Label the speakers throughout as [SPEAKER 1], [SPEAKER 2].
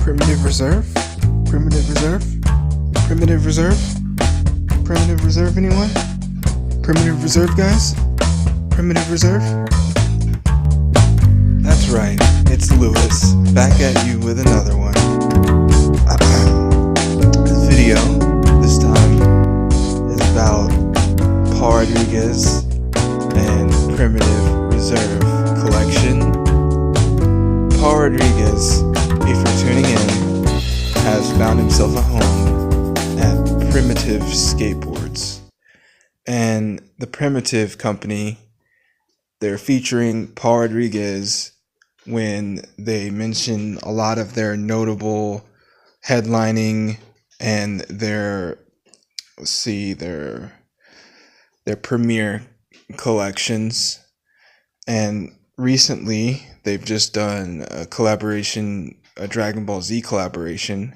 [SPEAKER 1] Primitive Reserve? Primitive Reserve? Primitive Reserve? Primitive Reserve, anyone? Primitive Reserve, guys? Primitive Reserve? That's right, it's Lewis, back at you with another one. This video, this time, is about Paul Rodriguez and Primitive Reserve collection. Paul Rodriguez, if you're tuning in, has found himself a home at Primitive Skateboards. And the Primitive company, they're featuring Paul Rodriguez when they mention a lot of their notable headlining and their premiere collections. And recently, they've just done a Dragon Ball Z collaboration,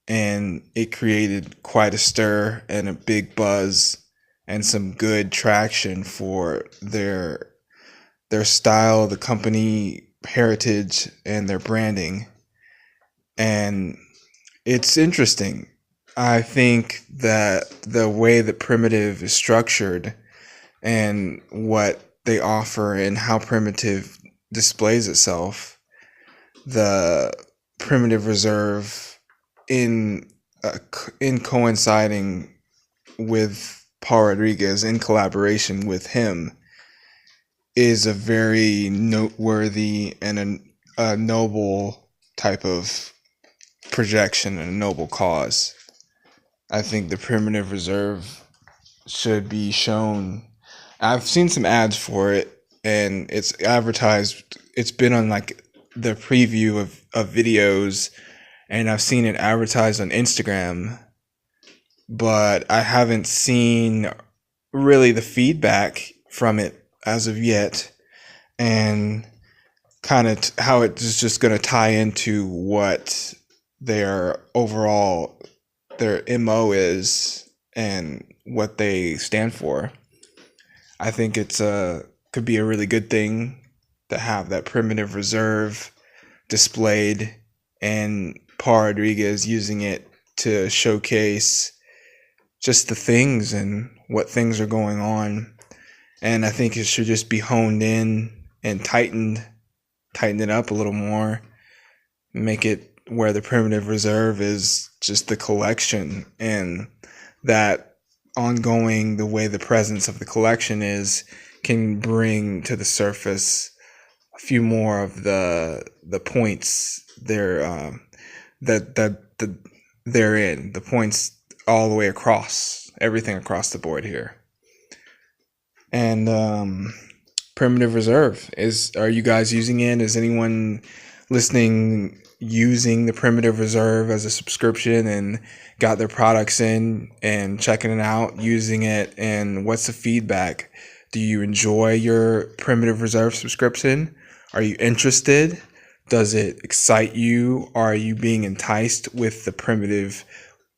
[SPEAKER 1] and it created quite a stir and a big buzz and some good traction for their style, the company heritage, and their branding. And it's interesting. I think that the way that Primitive is structured and what they offer and how Primitive displays itself, the Primitive Reserve in coinciding with Paul Rodriguez, in collaboration with him, is a very noteworthy and a noble type of projection and a noble cause. I think the Primitive Reserve should be shown. I've seen some ads for it, and it's advertised. It's been on like the preview of videos, and I've seen it advertised on Instagram, but I haven't seen really the feedback from it as of yet, and kind of how it's just going to tie into what their overall, their MO is and what they stand for. I think it's could be a really good thing to have that Primitive Reserve displayed and Paul Rodriguez using it to showcase just the things and what things are going on. And I think it should just be honed in and tighten it up a little more, make it where the Primitive Reserve is just the collection, and that ongoing, the way the presence of the collection is, can bring to the surface a few more of the points they're in, the points all the way across, everything across the board here. And Primitive Reserve, are you guys using it? Is anyone listening using the Primitive Reserve as a subscription and got their products in and checking it out, using it? And what's the feedback? Do you enjoy your Primitive Reserve subscription? Are you interested? Does it excite you? Are you being enticed with the Primitive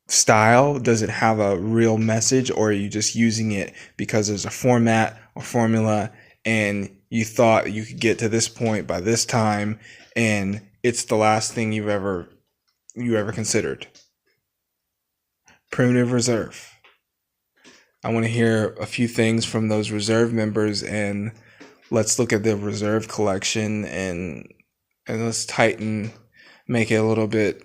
[SPEAKER 1] style? Does it have a real message, or are you just using it because there's a format or formula and you thought you could get to this point by this time and it's the last thing you ever considered? Primitive Reserve. I want to hear a few things from those Reserve members, and let's look at the Reserve collection and let's make it a little bit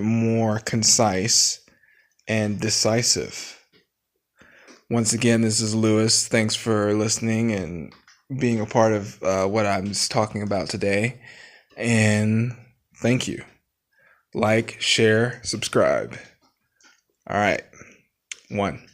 [SPEAKER 1] more concise and decisive. Once again, this is Lewis. Thanks for listening and being a part of what I'm talking about today. And thank you. Like, share, subscribe. All right. 1.